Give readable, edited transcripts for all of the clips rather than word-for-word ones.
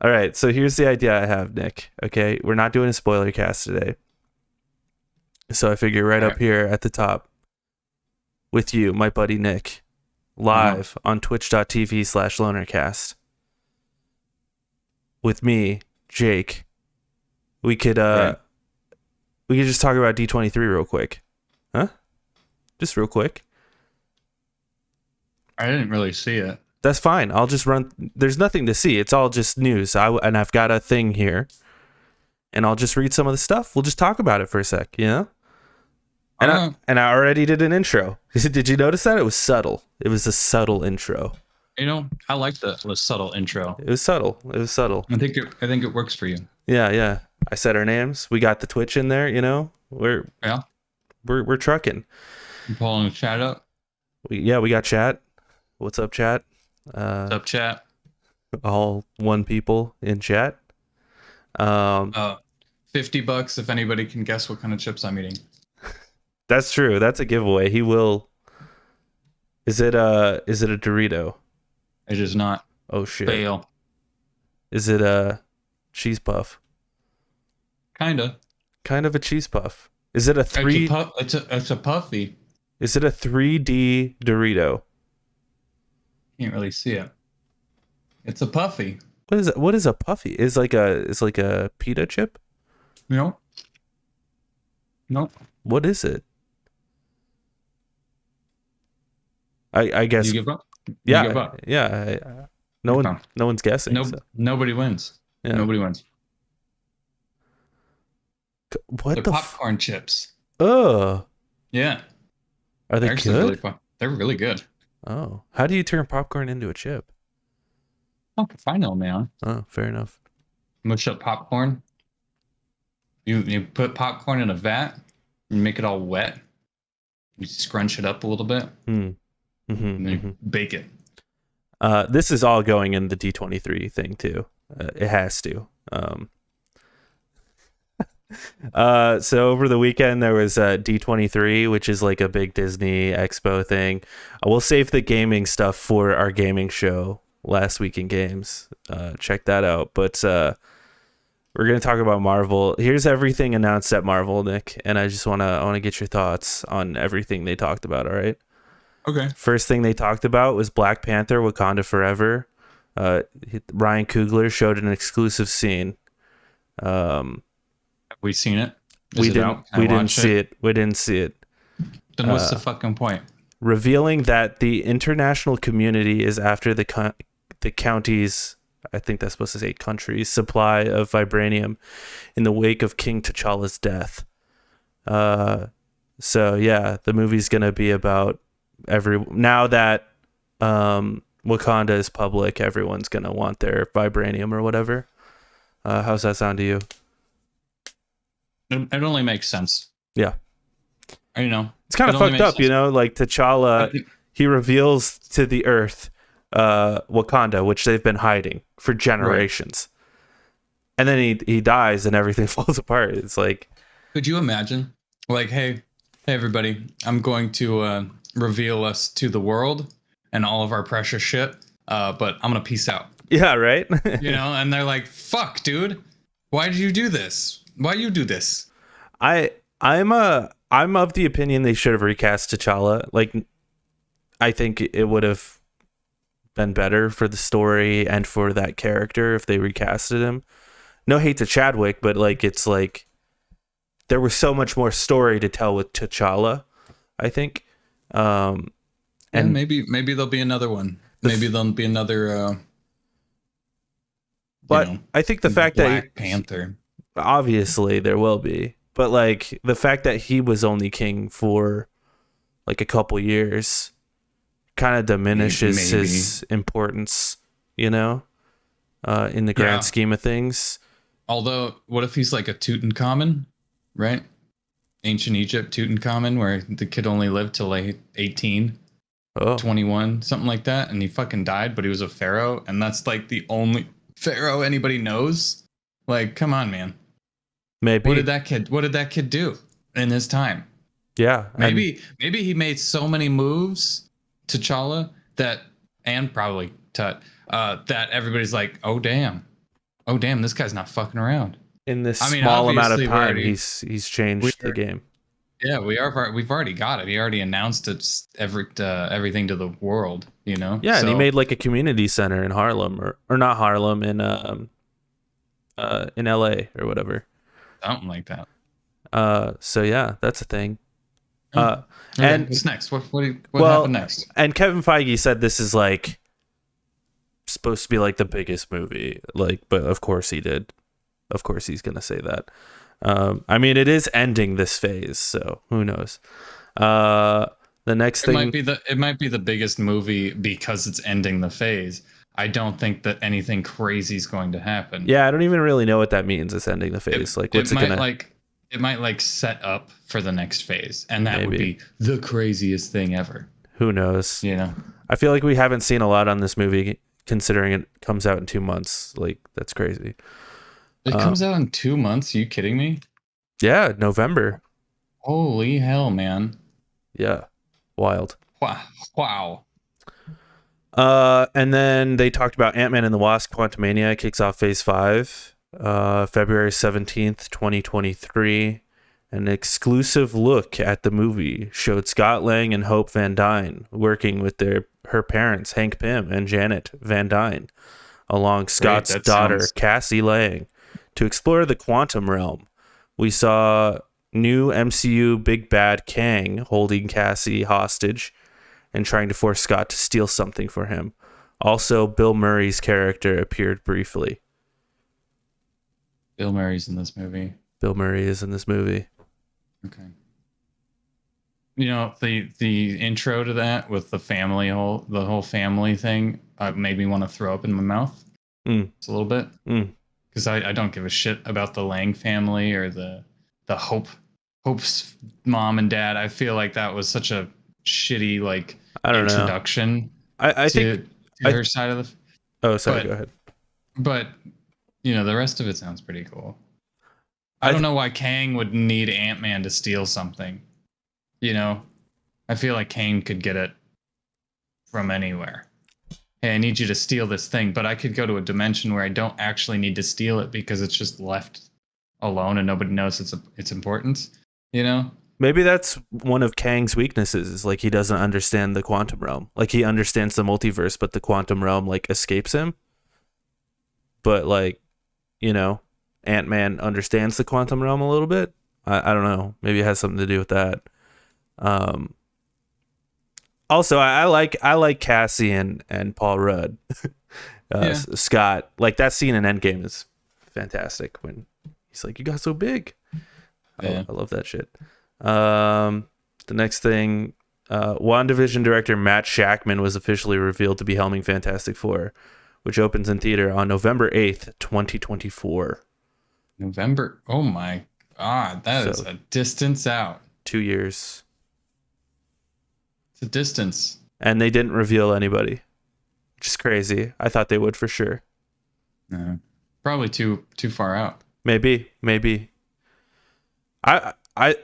All right, so here's the idea I have, Nick. Okay, we're not doing a spoiler cast today. So I figure right All up right. here at the top with you, my buddy Nick, Uh-huh. live on twitch.tv/lonercast with me, Jake. We could uh Right. we could just talk about D23 real quick. Huh? Just real quick. I didn't really see it. That's fine. I'll just run. There's nothing to see. It's all just news. And I've got a thing here, and I'll just read some of the stuff. We'll just talk about it for a sec, you know. And I Uh, and I already did an intro. Did you notice that? It was subtle. It was a subtle intro. I like the subtle intro. It was subtle. It was subtle. I think it works for you. Yeah, yeah. I said our names. We got the Twitch in there. You know, we're Yeah. we're trucking. I'm pulling the chat up. We got chat. What's up, chat? What's up, chat? All one people in chat. Um, Uh, $50 if anybody can guess what kind of chips I'm eating. that's true. That's a giveaway. He will. Is it a Dorito? It is not. Oh shit. Fail. Is it a cheese puff? Kinda. Kind of a cheese puff. Is it a It's a three? puff. It's a puffy. Is it a 3D Dorito? Can't really see it. It's a puffy. What is it? What is a puffy? Is like a pita chip? Nope. Nope. What is it? I guess You give up? You give yeah, up. yeah. No one Okay. no one's guessing. No, So, nobody wins. yeah. Nobody wins. What They're the popcorn chips. Ugh. Yeah. Are they They're actually good? really fun. They're really good. Oh. How do you turn popcorn into a chip? Oh, I know, man. Oh, fair enough. Mush up popcorn. You put popcorn in a vat. You make it all wet. You scrunch it up a little bit, Hmm. and then you bake it. This is all going in the D23 thing too. It has to. So over the weekend there was D23, which is like a big Disney Expo thing. We'll save the gaming stuff for our gaming show last week in games. Check that out. But we're gonna talk about Marvel. Here's everything announced at Marvel, Nick, and I just wanna get your thoughts on everything they talked about. All right. Okay. First thing they talked about was Black Panther: Wakanda Forever. Ryan Coogler showed an exclusive scene. Um, Have we seen it? Is we it didn't. out? Can I We didn't watch see it? it. We didn't see it. Then what's the fucking point? Revealing that the international community is after the county's, I think that's supposed to say country's, supply of vibranium in the wake of King T'Challa's death. So yeah, the movie's gonna be about now that Wakanda is public, everyone's gonna want their vibranium or whatever. How's that sound to you? It only makes sense. Yeah. It's kind It of only fucked makes up, you sense. know, like I T'Challa, think- he reveals to the earth Wakanda, which they've been hiding for generations. And then he dies and everything falls apart. It's like, Could you imagine? Like, hey, everybody, I'm going to reveal us to the world and all of our precious shit, but I'm gonna peace out. yeah, right? And they're like, "Fuck, dude, why did you do this? Why you do this?" I'm of the opinion they should have recast T'Challa. Like, I think it would have been better for the story and for that character if they recasted him. No hate to Chadwick, but like it's like there was so much more story to tell with T'Challa, I think. And And maybe there'll be another one. Maybe there'll be another. but I think the fact that Black Panther. obviously there will be, but like the fact that he was only king for like a couple years kind of diminishes Maybe. his importance, in the grand Yeah. scheme of things. Although, what if he's like a Tutankhamun, right? Ancient Egypt Tutankhamun, where the kid only lived till like 18, Oh, 21, something like that, and he fucking died, but he was a pharaoh, and that's like the only pharaoh anybody knows. Like, come on, man. maybe. What did that kid do in his time? Yeah. Maybe he made so many moves, T'Challa, and probably Tut, that everybody's like, oh damn, oh damn, this guy's not fucking around. In this I mean, small amount of obviously, time, he's changed the we're game. yeah, we've already got it. He already announced it's everything to the world, you know. Yeah, and he So made like a community center in Harlem, or not Harlem, in LA or whatever. something like that. So yeah, that's a thing. Okay, And what's next? What well, happened next? and Kevin Feige said this is like supposed to be like the biggest movie, like, but of course he did. Of course he's gonna say that. I mean, it is ending this phase, so who knows? The next thing It might be the biggest movie because it's ending the phase. I don't think that anything crazy is going to happen. yeah, I don't even really know what that means. It's ending the phase. Like, what's it might gonna? it might like set up for the next phase, and that would Maybe. be the craziest thing ever. Who knows? You know, I feel like we haven't seen a lot on this movie, considering it comes out in 2 months. Like, that's crazy. it comes out in 2 months. Are you kidding me? Yeah, November. Holy hell, man! Yeah, wild. Wow. And then they talked about Ant-Man and the Wasp: Quantumania kicks off Phase 5, February 17th, 2023. An exclusive look at the movie showed Scott Lang and Hope Van Dyne working with her parents, Hank Pym and Janet Van Dyne, along Scott's daughter, Cassie Lang, to explore the quantum realm. We saw new MCU Big Bad Kang holding Cassie hostage and trying to force Scott to steal something for him. Also, Bill Murray's character appeared briefly. Bill Murray's in this movie. Bill Murray is in this movie. Okay. You know, the intro to that with the whole family thing made me want to throw up in my mouth. Just a little bit. Because I don't give a shit about the Lang family or the Hope's mom and dad. I feel like that was such a shitty introduction. I think her side of the. Oh, sorry. Go ahead. But you know, the rest of it sounds pretty cool. I don't know why Kang would need Ant-Man to steal something. You know, I feel like Kang could get it from anywhere. Hey, I need you to steal this thing, but I could go to a dimension where I don't actually need to steal it because it's just left alone and nobody knows its importance. You know? Maybe that's one of Kang's weaknesses, is like he doesn't understand the quantum realm. Like, he understands the multiverse, but the quantum realm like escapes him. But like, you know, Ant-Man understands the quantum realm a little bit. I don't know. Maybe it has something to do with that. Also, I like Cassie and Paul Rudd. Scott, like that scene in Endgame is fantastic when he's like, "You got so big." Yeah. I love that shit. The next thing, WandaVision director Matt Shakman was officially revealed to be helming Fantastic Four, which opens in theater on November 8th, 2024. November. Oh my God, that is a distance out. 2 years. It's a distance. And they didn't reveal anybody, which is crazy. I thought they would for sure. No, probably too far out. Maybe. I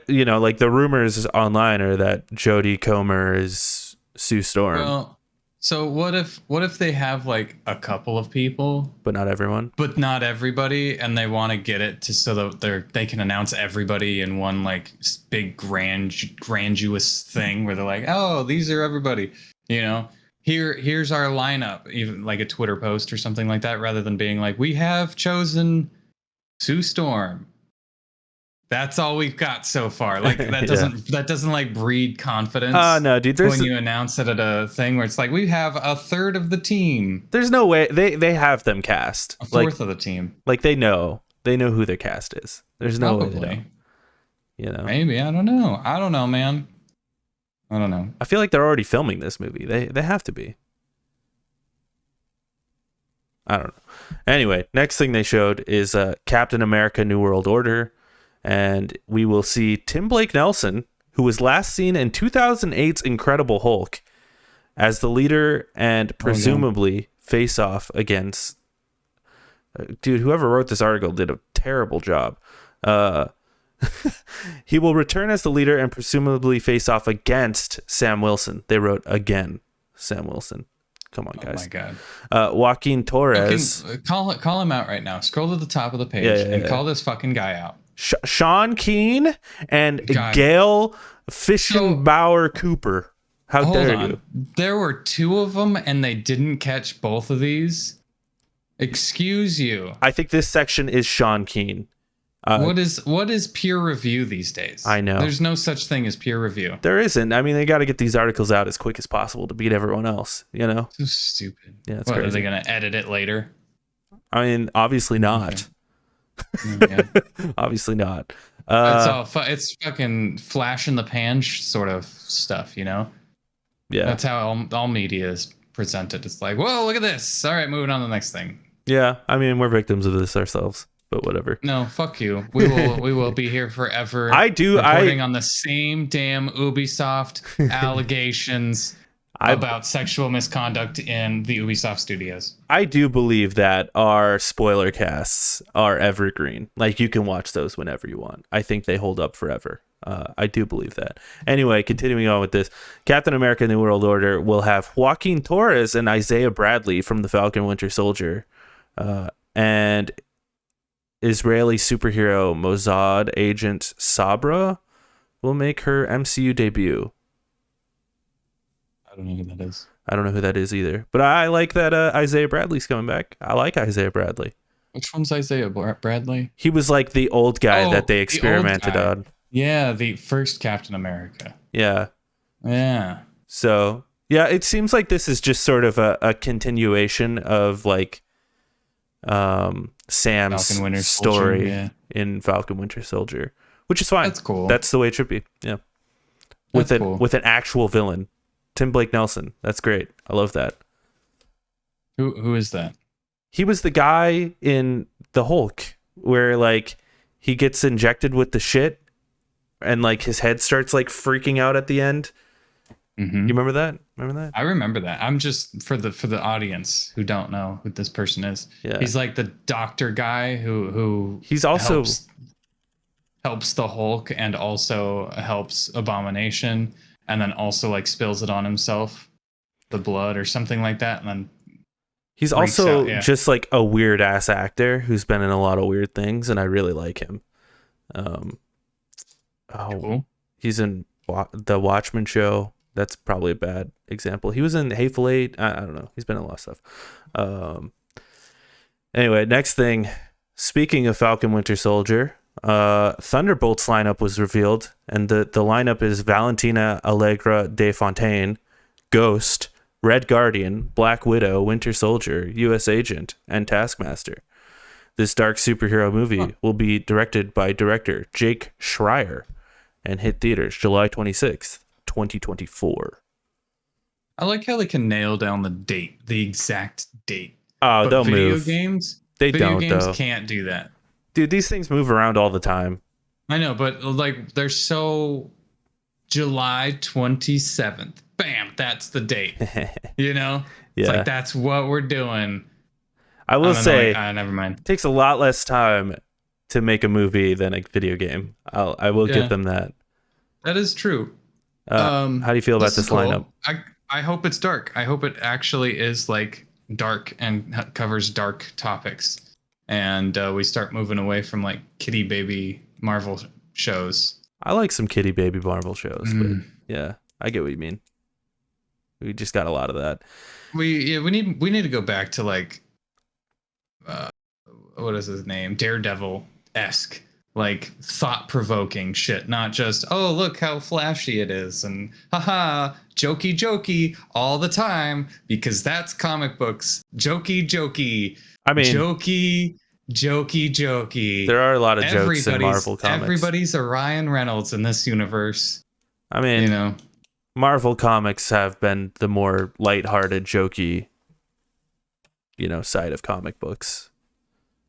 you know, like the rumors online are that Jodie Comer is Sue Storm. Well, so what if they have like a couple of people, but not everyone, but not everybody, and they want to get it to so that they can announce everybody in one like big grandiose thing where they're like, oh, these are everybody, you know, here's our lineup, even like a Twitter post or something like that, rather than being like, we have chosen Sue Storm. That's all we've got so far. Like that doesn't like breed confidence. No, dude. When you announce it at a thing where it's like we have a third of the team. There's no way they have them cast a fourth of the team. Like they know who their cast is. There's no way. They know. You know, maybe I don't know, man. I don't know. I feel like they're already filming this movie. They have to be. I don't know. Anyway, next thing they showed is Captain America: New World Order. And we will see Tim Blake Nelson, who was last seen in 2008's Incredible Hulk, as the leader and presumably face off against... dude, whoever wrote this article did a terrible job. He will return as the leader and presumably face off against Sam Wilson. They wrote again, Sam Wilson. Come on, Oh my guys. god. Joaquin Torres. Call him out right now. Scroll to the top of the page and call this fucking guy out. Sean Keane and God. Gail Fischenbauer Cooper. How Hold dare on. you? There were 2 of them and they didn't catch both of these. Excuse you. I think this section is Sean Keane. What is peer review these days? I know. There's no such thing as peer review. There isn't. I mean, they got to get these articles out as quick as possible to beat everyone else, you know? So stupid. Yeah, it's What, crazy. are they going to edit it later? I mean, obviously not. Yeah. Obviously not. It's fucking flash in the pan sort of stuff, you know? Yeah. That's how all media is presented. It's like, whoa, look at this. All right, moving on to the next thing. Yeah. I mean, we're victims of this ourselves, but whatever. No, fuck you. We will be here forever. I reporting on the same damn Ubisoft allegations about sexual misconduct in the Ubisoft studios. I do believe that our spoiler casts are evergreen. Like, you can watch those whenever you want. I think they hold up forever. I do believe that. Anyway, continuing on with this, Captain America: New World Order will have Joaquin Torres and Isaiah Bradley from the Falcon Winter Soldier, and Israeli superhero Mossad agent Sabra will make her MCU debut. I don't know who that is. I don't know who that is either, but I like that Isaiah Bradley's coming back. I like Isaiah Bradley. Which one's Isaiah Bradley? He was like the old guy that they experimented on. Yeah, the first Captain America. Yeah. Yeah. So, yeah, it seems like this is just sort of a continuation of like Sam's story in Falcon Winter Soldier, which is fine. That's cool. That's the way it should be. Yeah. With an actual villain. Tim Blake Nelson. That's great. I love that. Who is that? He was the guy in The Hulk where like he gets injected with the shit and like his head starts like freaking out at the end. Mm-hmm. You remember that? I remember that. I'm just for the audience who don't know who this person is. Yeah. He's like the doctor guy who he's also helps the Hulk and also helps Abomination and then also like spills it on himself, the blood or something like that, and then he's also just like a weird ass actor who's been in a lot of weird things, and I really like him. Cool. He's in the Watchmen show. That's probably a bad example. He was in Hateful Eight. I don't know. He's been in a lot of stuff. Anyway, next thing. Speaking of Falcon Winter Soldier, Thunderbolt's lineup was revealed, and the lineup is Valentina Allegra de Fontaine, Ghost, Red Guardian, Black Widow, Winter Soldier, U.S. Agent, and Taskmaster. This dark superhero movie will be directed by director Jake Schreier and hit theaters July 26th, 2024. I like how they can nail down the exact date. Oh, but they'll video move. Games, They video don't, games though. Can't do that. Dude, these things move around all the time. I know, but like they're so July 27th. Bam, that's the date. You know? It's like that's what we're doing. I will say, never mind. It takes a lot less time to make a movie than a video game. I will give them that. That is true. How do you feel about this lineup? I hope it's dark. I hope it actually is like dark and covers dark topics. And we start moving away from like kitty baby Marvel shows. I like some kitty baby Marvel shows, but yeah, I get what you mean. We just got a lot of that. We need to go back to like what is his name? Daredevil-esque, like thought-provoking shit, not just, oh, look how flashy it is and haha, jokey all the time, because that's comic books. Jokey. I mean, jokey. There are a lot of jokes in Marvel comics. Everybody's a Ryan Reynolds in this universe. I mean, you know, Marvel comics have been the more lighthearted, jokey, side of comic books.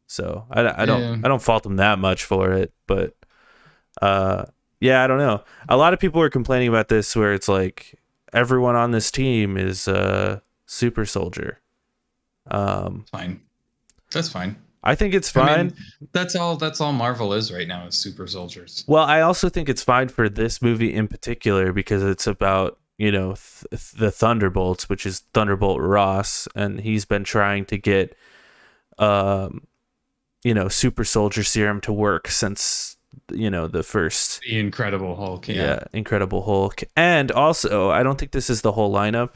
So I don't fault them that much for it, but I don't know. A lot of people are complaining about this, where it's like everyone on this team is super soldier. Fine, that's fine. I think it's fine. I mean, that's all Marvel is right now, is super soldiers. Well, I also think it's fine for this movie in particular because it's about the Thunderbolts, which is Thunderbolt Ross, and he's been trying to get super soldier serum to work since the first The Incredible Hulk. yeah, Incredible Hulk. And also, I don't think this is the whole lineup.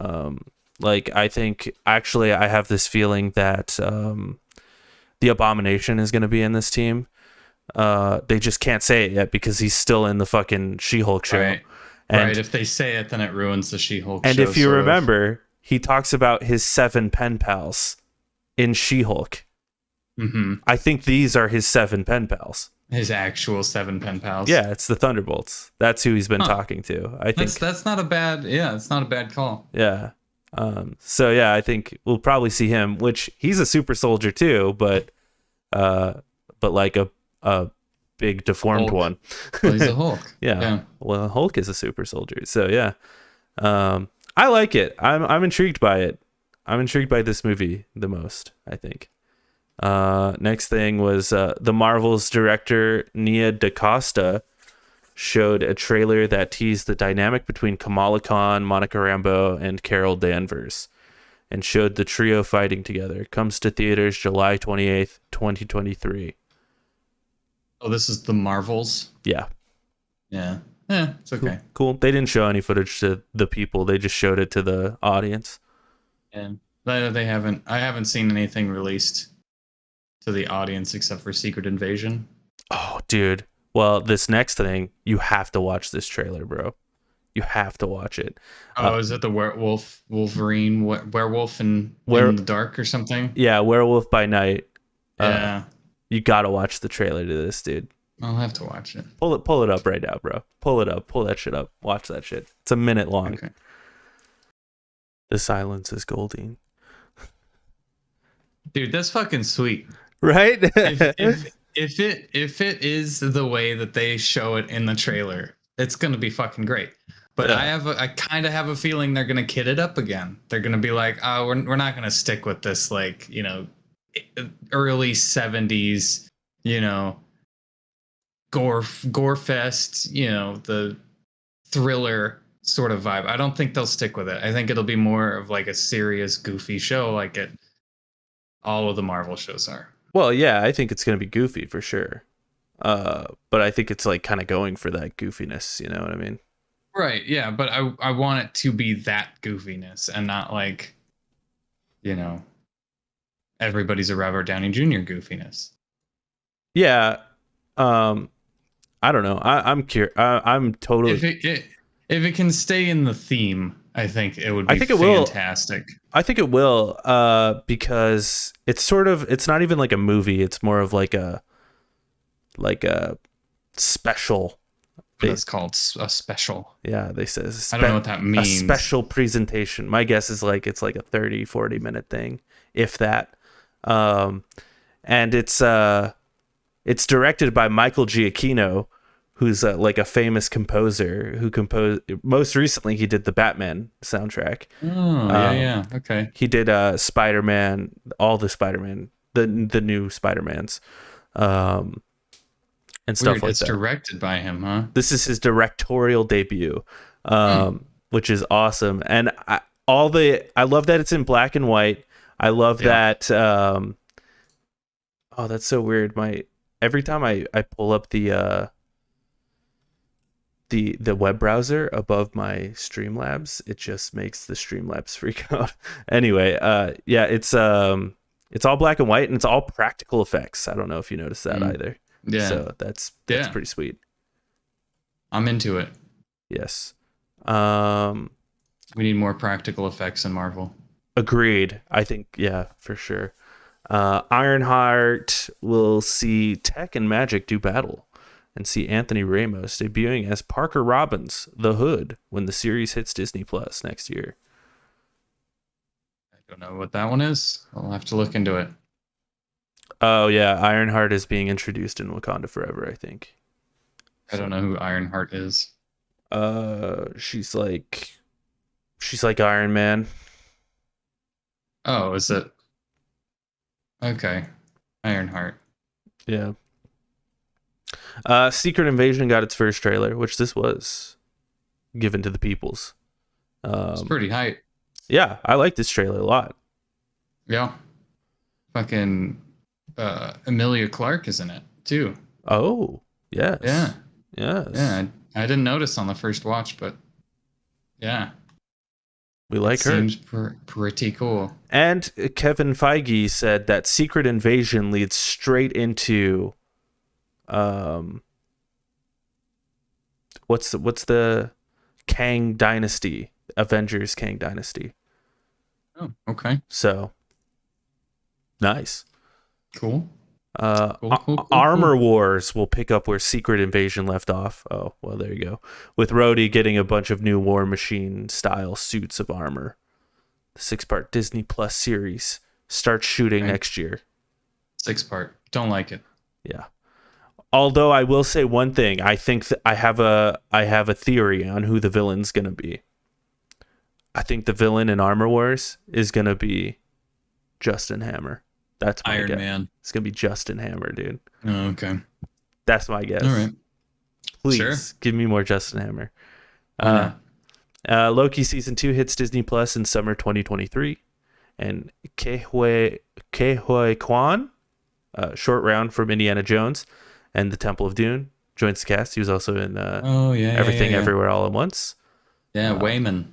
I think actually I have this feeling that the Abomination is going to be in this team. They just can't say it yet because he's still in the fucking She-Hulk show. Right. And, right. If they say it, then it ruins the She-Hulk and show. if you remember, he talks about his 7 pen pals in She-Hulk. Mm-hmm. I think these are his 7 pen pals. His actual 7 pen pals. Yeah, it's the Thunderbolts. That's who he's been talking to. I think that's not a bad. Yeah, it's not a bad call. Yeah. So yeah, I think we'll probably see him, which he's a super soldier too, but like a big deformed Hulk. one. Well, he's a Hulk. Yeah. Well, Hulk is a super soldier. So yeah. I like it. I'm intrigued by it. I'm intrigued by this movie the most, I think. Next thing was the Marvel's director Nia DaCosta showed a trailer that teased the dynamic between Kamala Khan, Monica Rambeau, and Carol Danvers, and showed the trio fighting together. Comes to theaters July 28th, 2023. Oh, this is the Marvels? Yeah. Yeah. Yeah, it's okay. Cool. They didn't show any footage to the people. They just showed it to the audience. And they haven't. I haven't seen anything released to the audience except for Secret Invasion. Oh, dude. Well, this next thing, you have to watch this trailer, bro. You have to watch it. Oh, is it the Wolverine, werewolf in the dark or something? Yeah, Werewolf by Night. Yeah. You gotta watch the trailer to this, dude. I'll have to watch it. Pull it up right now, bro. Pull it up. Pull that shit up. Watch that shit. It's a minute long. Okay. The silence is golden. Dude, that's fucking sweet. Right? If it is the way that they show it in the trailer, it's gonna be fucking great. But Yeah. I kind of have a feeling they're gonna kid it up again. They're gonna be like, oh, we're not gonna stick with this early 70s, gore fest, the thriller sort of vibe. I don't think they'll stick with it. I think it'll be more of like a serious, goofy show, like all of the Marvel shows are. Well, yeah, I think it's gonna be goofy for sure. But I think it's like kind of going for that goofiness. You know what I mean? Right. Yeah, but I want it to be that goofiness and not like, everybody's a Robert Downey Jr. goofiness. Yeah. I don't know. I'm curious. I'm totally. If it can stay in the theme, I think it would be fantastic. I think it will. Because it's not even like a movie. It's more of like a special. It's called a special. Yeah, they say I don't know what that means. A special presentation. My guess is it's like a 30-40 minute thing, if that. And it's directed by Michael Giacchino, who's like a famous composer who composed. Most recently, he did the Batman soundtrack. Oh, yeah, okay. He did Spider-Man, all the Spider-Man, the new Spider-Mans, and stuff Weird. like It's that. directed by him, huh? This is his directorial debut, which is awesome. And I love that it's in black and white. I love that. Oh, that's so weird. Every time I pull up the web browser above my Streamlabs, it just makes the Streamlabs freak out. Anyway, yeah, it's all black and white and it's all practical effects. I don't know if you noticed that either. Yeah. So that's pretty sweet. I'm into it. Yes. We need more practical effects in Marvel. Agreed. I think, yeah, for sure. Ironheart will see Tech and Magic do battle and see Anthony Ramos debuting as Parker Robbins, the Hood, when the series hits Disney Plus next year. I don't know what that one is. I'll have to look into it. Oh, yeah. Ironheart is being introduced in Wakanda Forever, I think. I don't know who Ironheart is. She's like Iron Man. Oh, is it? Okay. Ironheart. Yeah. Secret Invasion got its first trailer, which this was. given to the peoples. It's pretty hype. Yeah, I like this trailer a lot. Yeah. Fucking Emilia Clarke is in it too. Oh, yes. Yeah. Yes. Yeah. I didn't notice on the first watch, but yeah. We like her. Seems pretty cool. And Kevin Feige said that Secret Invasion leads straight into what's the Kang Dynasty, Avengers Kang Dynasty. Oh, okay. So nice. Cool. Cool. Armor Wars will pick up where Secret Invasion left off. Oh, well, there you go. With Rhodey getting a bunch of new War Machine style suits of armor. The 6-part Disney Plus series starts shooting next year. 6-part. Don't like it. Yeah. Although I will say one thing, I think I have a theory on who the villain's gonna be. I think the villain in Armor Wars is gonna be Justin Hammer. That's my Iron guess. Man. It's gonna be Justin Hammer, dude. Oh, okay. That's my guess. All right. Please Sure. give me more Justin Hammer. Yeah. Loki season 2 hits Disney Plus in summer 2023, and Ke Huy Quan, short round from Indiana Jones and the Temple of Dune, joins the cast. He was also in Everything Everywhere All at Once. Yeah, Wayman.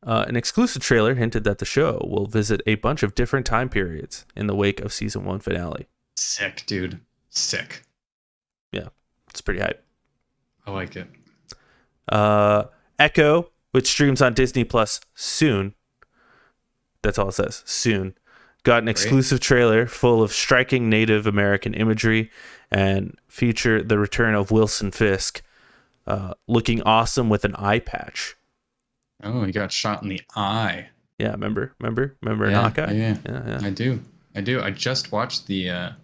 An exclusive trailer hinted that the show will visit a bunch of different time periods in the wake of season 1 finale. Sick, dude. Sick. Yeah, it's pretty hype. I like it. Echo, which streams on Disney Plus soon. That's all it says. Soon. Got an exclusive trailer full of striking Native American imagery and feature the return of Wilson Fisk, looking awesome with an eye patch. Oh, he got shot in the eye. Yeah, remember in Hawkeye? Yeah. I do. I just watched the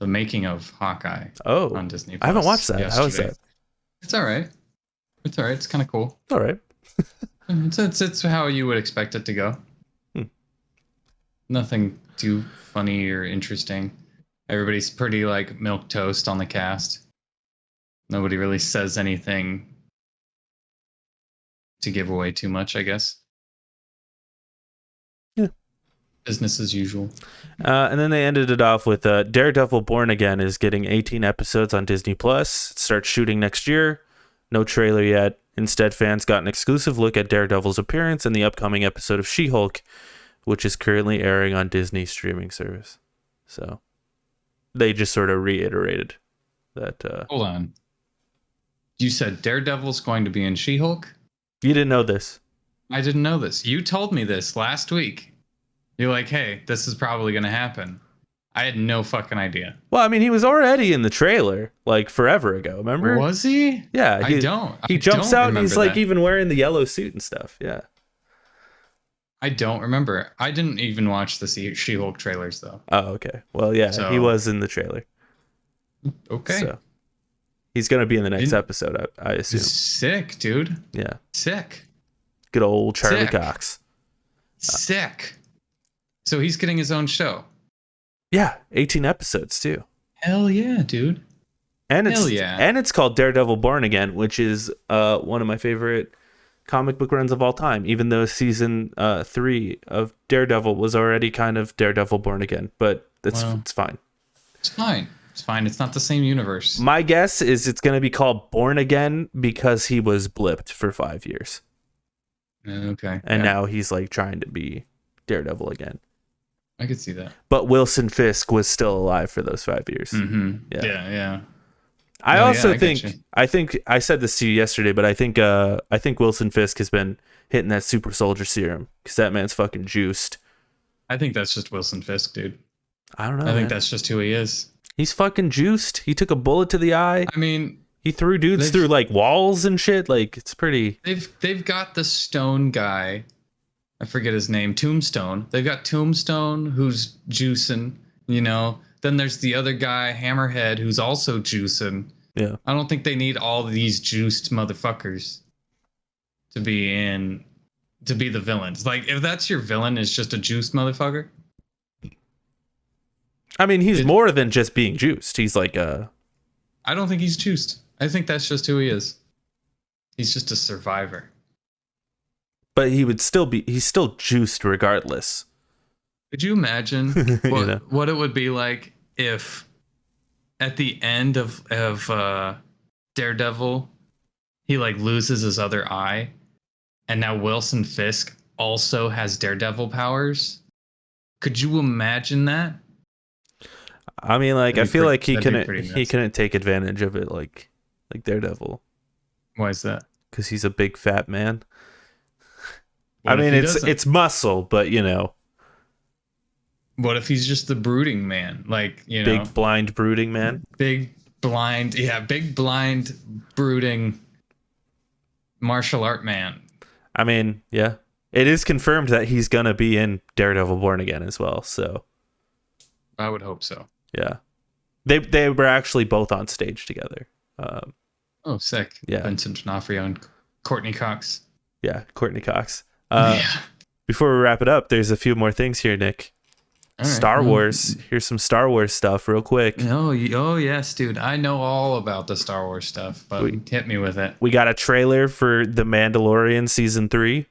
making of Hawkeye on Disney Plus. I haven't watched that. Yesterday. How is that? It's all right. It's kind of cool. All right. It's how you would expect it to go. Nothing too funny or interesting. Everybody's pretty like milquetoast on the cast. Nobody really says anything to give away too much, I guess. Yeah. Business as usual. And then they ended it off with Daredevil Born Again is getting 18 episodes on Disney Plus. It starts shooting next year. No trailer yet. Instead, fans got an exclusive look at Daredevil's appearance in the upcoming episode of She-Hulk, which is currently airing on Disney's streaming service. So they just sort of reiterated that. Hold on. You said Daredevil's going to be in She-Hulk? You didn't know this. I didn't know this. You told me this last week. You're like, hey, this is probably going to happen. I had no fucking idea. Well, I mean, he was already in the trailer like forever ago. Remember? Was he? Yeah. I don't. He jumps out and he's like even wearing the yellow suit and stuff. Yeah. I don't remember. I didn't even watch the She-Hulk trailers though. Oh, okay. Well, yeah, he was in the trailer. Okay. So he's gonna be in the next episode, I assume. Sick, dude. Yeah. Sick. Good old Charlie Cox. Sick. So he's getting his own show. Yeah, 18 episodes too. Hell yeah, dude. And it's called Daredevil Born Again, which is one of my favorite comic book runs of all time, even though season 3 of Daredevil was already kind of Daredevil Born Again, but it's fine. It's fine. It's fine. It's not the same universe. My guess is it's going to be called Born Again because he was blipped for 5 years. Okay. And now he's like trying to be Daredevil again. I could see that. But Wilson Fisk was still alive for those 5 years. Mm-hmm. Yeah. I think I said this to you yesterday, but I think Wilson Fisk has been hitting that super soldier serum because that man's fucking juiced. I think that's just Wilson Fisk, dude. I don't know. I think that's just who he is. He's fucking juiced. He took a bullet to the eye. I mean, he threw dudes through like walls and shit. Like it's pretty. They've got the stone guy. I forget his name. Tombstone. They've got Tombstone who's juicing. You know. Then there's the other guy, Hammerhead, who's also juicing. Yeah. I don't think they need all these juiced motherfuckers to be the villains. Like, if that's your villain, is just a juiced motherfucker. I mean, he's more than just being juiced. He's like I don't think he's juiced. I think that's just who he is. He's just a survivor. But he's still juiced regardless. Could you imagine You know? what it would be like if at the end of Daredevil, he like loses his other eye, and now Wilson Fisk also has Daredevil powers? Could you imagine that? I mean, like, I feel like That'd be pretty he nuts. couldn't take advantage of it like Daredevil, Why is that? because he's a big fat man. I What if mean, he doesn't? it's muscle, but you know, What if he's just the brooding man? Like, big blind brooding man. big big blind brooding martial art man. I mean, yeah, it is confirmed that he's gonna be in Daredevil Born Again as well. So I would hope so. yeah, they were actually both on stage together. Oh, sick. Yeah. Vincent D'Onofrio and Courtney Cox. Yeah, Courtney Cox. Yeah. Before we wrap it up, there's a few more things here, Nick. All right. Star Wars. Here's some Star Wars stuff real quick. Oh, yes, dude. I know all about the Star Wars stuff, but hit me with it. We got a trailer for The Mandalorian season 3.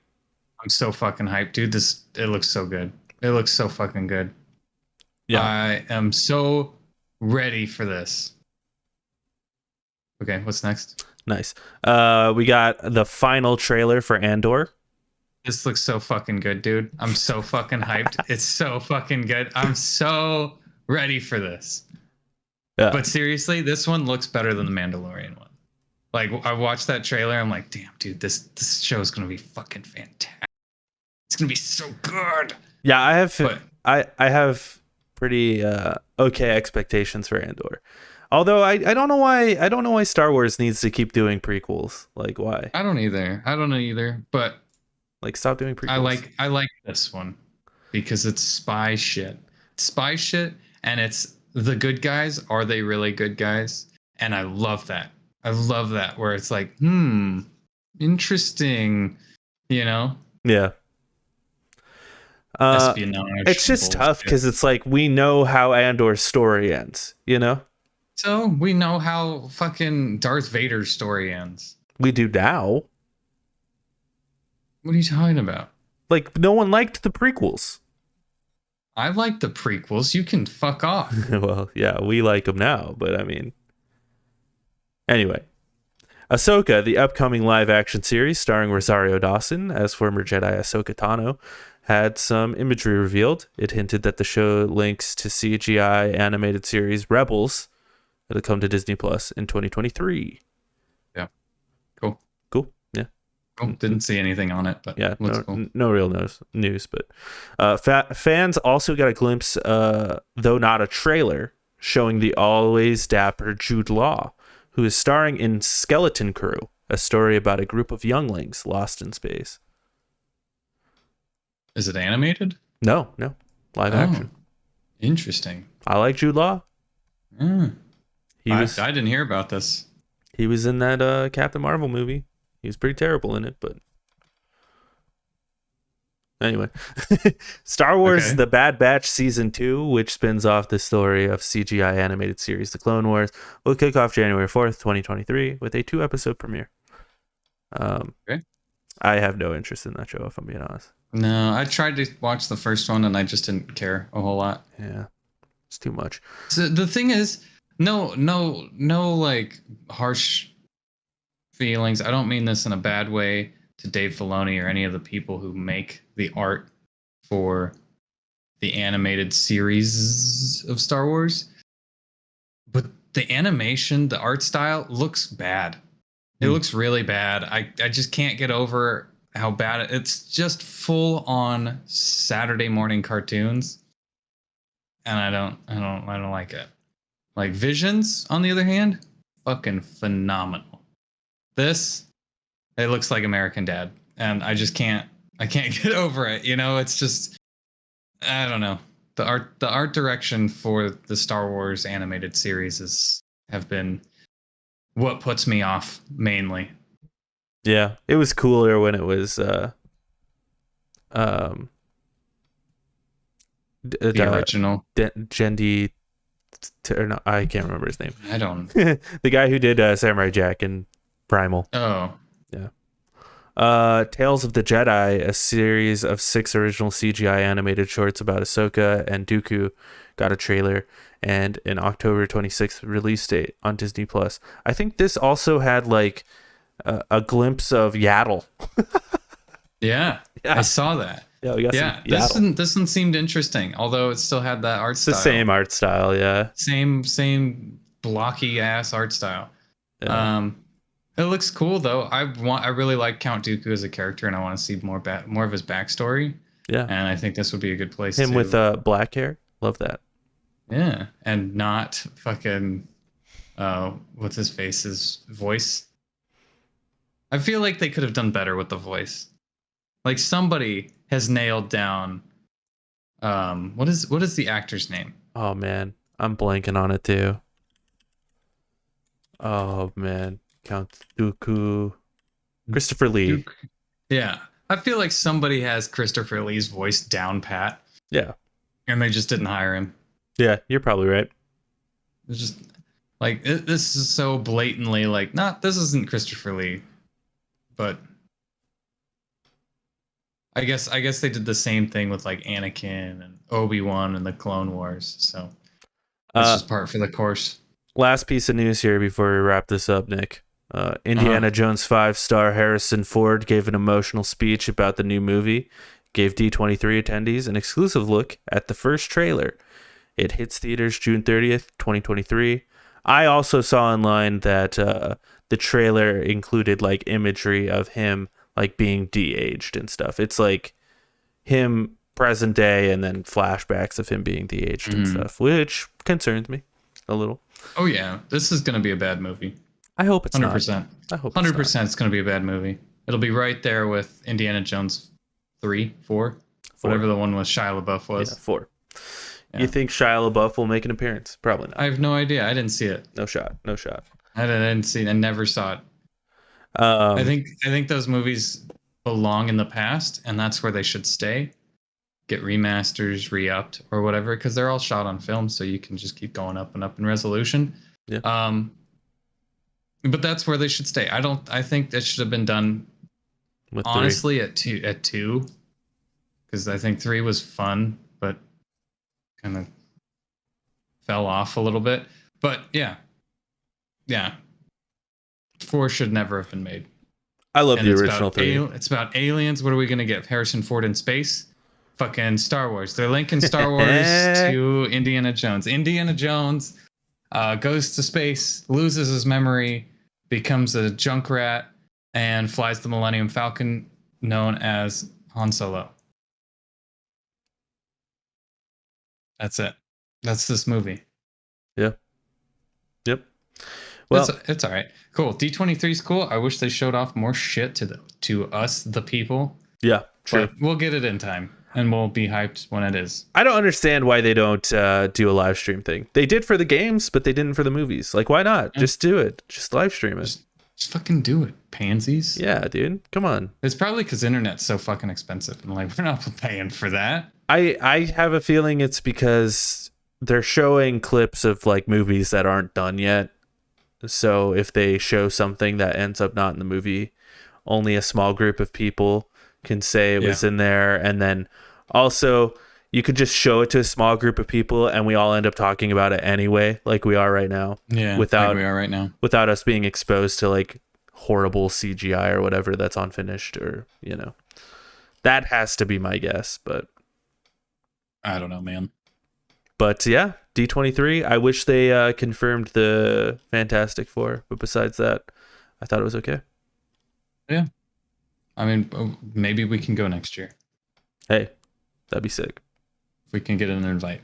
I'm so fucking hyped, dude. It looks so good. It looks so fucking good. Yeah. I am so ready for this. Okay, what's next? Nice. We got the final trailer for Andor. This looks so fucking good, dude. I'm so fucking hyped. It's so fucking good. I'm so ready for this. Yeah. But seriously, this one looks better than the Mandalorian one. Like, I watched that trailer. I'm like, damn, dude, this show is gonna be fucking fantastic. It's gonna be so good. Yeah, I have pretty okay expectations for Andor. Although I don't know why Star Wars needs to keep doing prequels. Like, why? I don't know either. But Like, stop doing prequels. I like this one because it's spy shit. It's spy shit, and it's the good guys. Are they really good guys? And I love that. I love that where it's like, interesting. Yeah. Espionage. It's just tough because it's like we know how Andor's story ends. You know, So we know how fucking Darth Vader's story ends. we do now. What are you talking about? Like, no one liked the prequels. I like the prequels. You can fuck off. Well, yeah, we like them now, but I mean, anyway. Ahsoka, the upcoming live-action series starring Rosario Dawson as former Jedi Ahsoka Tano, had some imagery revealed. It hinted that the show links to CGI animated series Rebels that'll come to Disney Plus in 2023. Yeah. Cool. Cool. Yeah. Cool. Didn't see anything on it, but Yeah. looks cool. No real news, but fans also got a glimpse, though not a trailer, showing the always dapper Jude Law, who is starring in Skeleton Crew, a story about a group of younglings lost in space. Is it animated? No, live action. Interesting. I like Jude Law. I I didn't hear about this. He was in that Captain Marvel movie. He was pretty terrible in it, but anyway. Star Wars Okay. The Bad Batch Season 2, which spins off the story of CGI animated series The Clone Wars, will kick off January 4th, 2023 with a 2-episode premiere. Okay. I have no interest in that show, if I'm being honest. No, I tried to watch the first one and I just didn't care a whole lot. Yeah. It's too much. So the thing is, no like harsh feelings. I don't mean this in a bad way to Dave Filoni or any of the people who make the art for the animated series of Star Wars. But the animation, the art style looks bad. It looks really bad. I just can't get over how bad it's just full on Saturday morning cartoons. And I don't like it. Like Visions, on the other hand, fucking phenomenal. This, it looks like American Dad. And I can't get over it. You know, it's just, I don't know. The art direction for the Star Wars animated series have been what puts me off mainly. Yeah. It was cooler when it was The original. Jendi, or no, I can't remember his name. I don't. The guy who did Samurai Jack and Primal. Oh, Tales of the Jedi, a series of 6 original CGI animated shorts about Ahsoka and Dooku, got a trailer and an October 26th release date on Disney Plus. I think this also had like a glimpse of Yaddle. Yeah, I Yeah, saw that. yeah, we got some Yeah, Yaddle. this one seemed interesting, although it still had that art It's the style. same art style, yeah. Same blocky ass art style. Yeah. Um, it looks cool though. I really like Count Dooku as a character, and I want to see more of his backstory. Yeah. And I think this would be a good place Him with to, black hair. Love that. yeah, and not fucking what's his face's voice. I feel like they could have done better with the voice. Like somebody has nailed down what is the actor's name? Oh man, I'm blanking on it too. Oh man, Count Dooku. Christopher Lee. Duke. Yeah. I feel like somebody has Christopher Lee's voice down pat Yeah. and they just didn't hire him. Yeah, you're probably right. It's just like this is so blatantly like not this isn't Christopher Lee, but I guess they did the same thing with like Anakin and Obi-Wan and the Clone Wars. So that's Uh, just part for the course. Last piece of news here before we wrap this up, Nick. Indiana Jones 5 star Harrison Ford gave an emotional speech about the new movie, gave D23 attendees an exclusive look at the first trailer. It hits theaters June 30th, 2023. I also saw online that the trailer included like imagery of him like being de-aged and stuff. It's like him present day and then flashbacks of him being de-aged and stuff, which concerns me a little. Oh yeah, this is gonna be a bad movie. I hope it's 100%. not. I hope 100% it's gonna be a bad movie. It'll be right there with Indiana Jones 3, 4, whatever the one with Shia LaBeouf was. Yeah, 4. Yeah. You think Shia LaBeouf will make an appearance? Probably not. I have no idea. I didn't see it. No shot. No shot. I didn't see it. I never saw it. Um, I think those movies belong in the past, and that's where they should stay. Get remasters, re-upped, or whatever, because they're all shot on film, so you can just keep going up and up in resolution. Yeah. But that's where they should stay. I think that should have been done with honestly at two, because I think 3 was fun, but kind of fell off a little bit. But yeah, 4 should never have been made. I love And the it's original about 3. It's about aliens. What are we gonna get? Harrison Ford in space? Fucking Star Wars. They're linking Star Wars to Indiana Jones. Indiana Jones goes to space, loses his memory, becomes a junk rat, and flies the Millennium Falcon, known as Han Solo. That's it. That's this movie. Yeah. Yep. Well, It's all right. Cool. D23 is cool. I wish they showed off more shit to us, the people. yeah, true. But we'll get it in time, and we'll be hyped when it is. I don't understand why they don't do a live stream thing. They did for the games, but they didn't for the movies. Like, why not? Yeah. Just do it. Just live stream it. Just fucking do it, pansies. Yeah, dude. Come on. It's probably because internet's so fucking expensive, and like we're not paying for that. I have a feeling it's because they're showing clips of like movies that aren't done yet. So if they show something that ends up not in the movie, only a small group of people can say it was in there. And then also you could just show it to a small group of people and we all end up talking about it anyway, like we are right now. Yeah, Without like we are right now. without us being exposed to like horrible CGI or whatever that's unfinished, or that has to be my guess. I don't know, man. But yeah, D23. I wish they confirmed the Fantastic Four, but besides that, I thought it was okay. Yeah, I mean, maybe we can go next year Hey, that'd be sick. if we can get an invite.